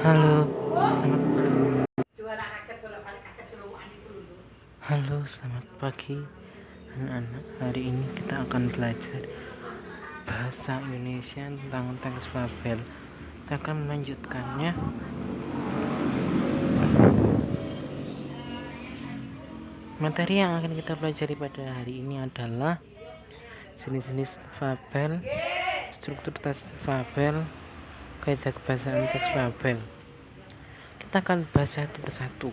Halo, selamat Halo, selamat pagi anak-anak. Hari ini kita akan belajar bahasa Indonesia tentang teks fabel. Kita akan melanjutkannya. Materi yang akan kita pelajari pada hari ini adalah jenis-jenis fabel, struktur teks fabel, kaidah kebahasaan teks fabel. Kita akan bahas satu persatu.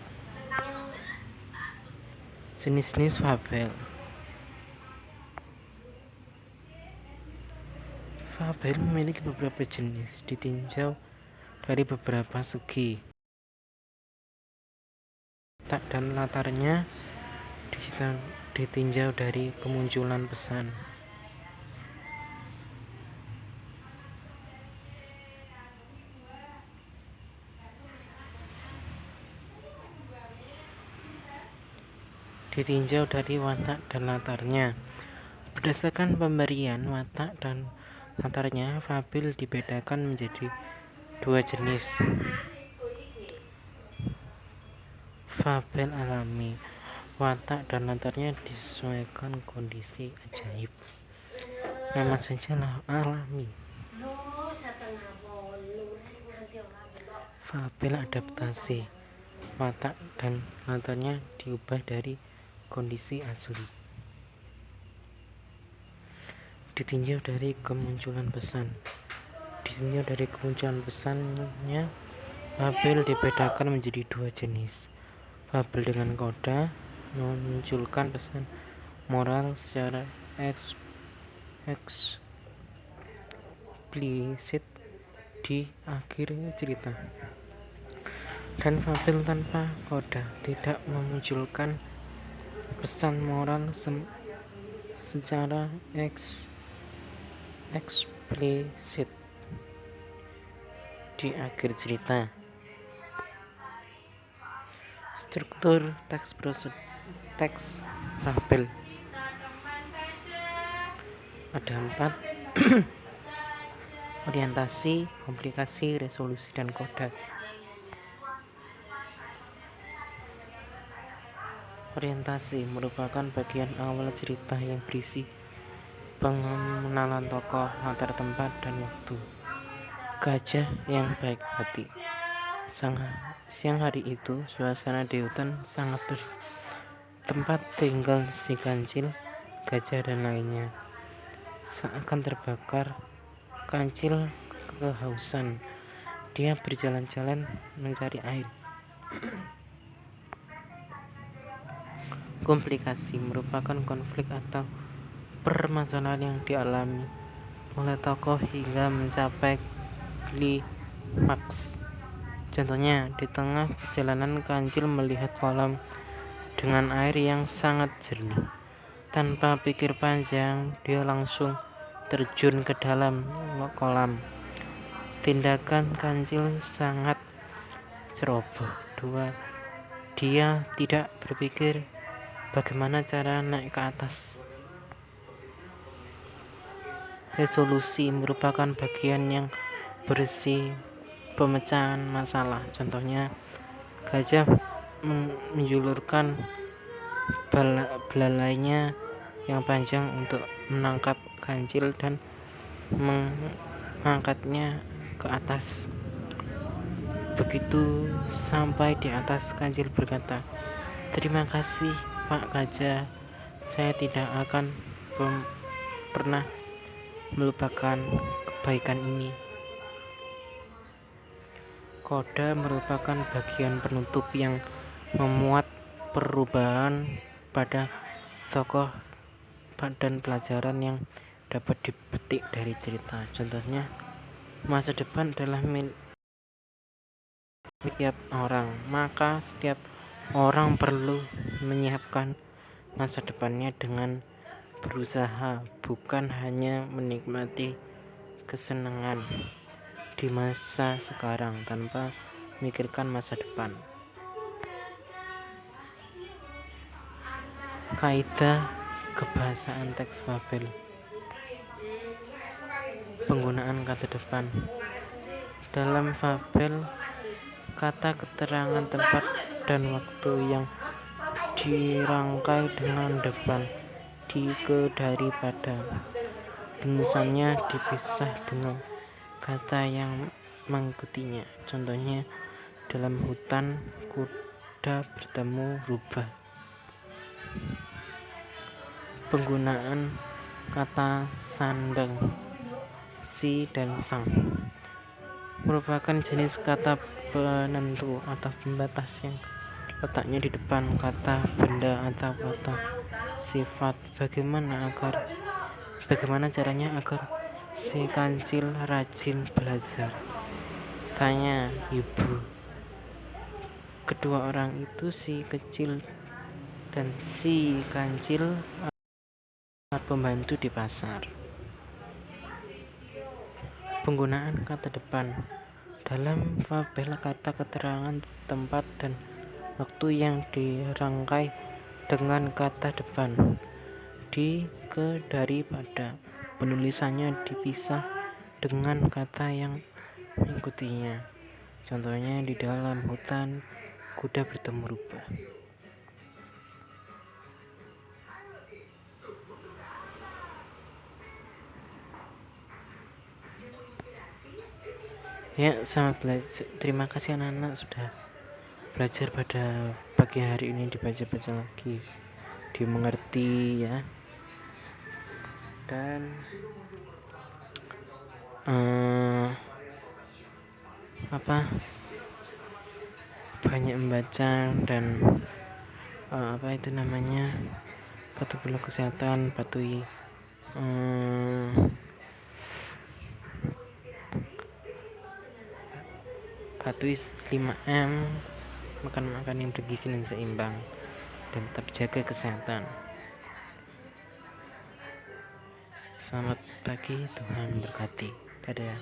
Jenis-jenis fabel. Fabel memiliki beberapa jenis, ditinjau dari beberapa segi. Tak dan latarnya ditinjau dari kemunculan pesan. Ditinjau dari watak dan latarnya. Berdasarkan pemberian watak dan latarnya, fabel dibedakan menjadi dua jenis. Fabel alami, watak dan latarnya disesuaikan kondisi ajaib. Nama saja alami. Fabel adaptasi, watak dan latarnya diubah dari kondisi asli. Ditinjau dari kemunculan pesan. Ditinjau dari kemunculan pesannya, fabel dibedakan menjadi dua jenis. Fabel dengan koda memunculkan pesan moral secara eksplisit di akhir cerita. Dan fabel tanpa koda tidak memunculkan pesan moral secara eksplisit di akhir cerita. Struktur teks fabel ada 4: orientasi, komplikasi, resolusi, dan koda. Orientasi merupakan bagian awal cerita yang berisi pengenalan tokoh, latar tempat, dan waktu. Gajah yang baik hati. Siang hari itu, suasana di hutan sangat tempat tinggal si kancil, gajah, dan lainnya seakan terbakar. Kancil kehausan. Dia berjalan-jalan mencari air. Komplikasi merupakan konflik atau permasalahan yang dialami oleh tokoh hingga mencapai klimaks. Contohnya, di tengah perjalanan kancil melihat kolam dengan air yang sangat jernih. Tanpa pikir panjang, dia langsung terjun ke dalam kolam. Tindakan kancil sangat ceroboh. Dia tidak berpikir bagaimana cara naik ke atas. Resolusi merupakan bagian yang berisi pemecahan masalah. Contohnya, gajah menjulurkan belalainya yang panjang untuk menangkap kancil dan mengangkatnya ke atas. Begitu sampai di atas, kancil berkata, "Terima kasih, Pak Gajah. Saya tidak akan pernah melupakan kebaikan ini." Koda merupakan bagian penutup yang memuat perubahan pada tokoh dan pelajaran yang dapat dipetik dari cerita. Contohnya, masa depan adalah milik setiap orang, maka setiap orang perlu menyiapkan masa depannya dengan berusaha, bukan hanya menikmati kesenangan di masa sekarang tanpa memikirkan masa depan. Kaidah kebahasaan teks fabel. Penggunaan kata depan. Dalam fabel kata keterangan tempat dan waktu yang dirangkai dengan depan di ke daripada. Penulisannya dipisah dengan kata yang mengikutinya. Contohnya dalam hutan kuda bertemu rubah. Penggunaan kata sandang, si dan sang merupakan jenis kata penentu atau pembatas yang letaknya di depan kata benda atau kata sifat. Bagaimana caranya agar si kancil rajin belajar? Tanya ibu. Kedua orang itu, si kecil dan si kancil, pembantu di pasar. Penggunaan kata depan dalam fabel, kata keterangan tempat dan waktu yang dirangkai dengan kata depan di ke daripada. Penulisannya dipisah dengan kata yang mengikutinya. Contohnya di dalam hutan kuda bertemu rubah. Ya, selamat belajar. Terima kasih anak-anak sudah belajar pada pagi hari ini, dibaca-baca lagi, dimengerti ya. Dan banyak membaca dan patuhi protokol kesehatan, patuhi patuhi 5M, makan yang bergizi dan seimbang, dan tetap jaga kesehatan. Selamat pagi, Tuhan berkati. Dadah.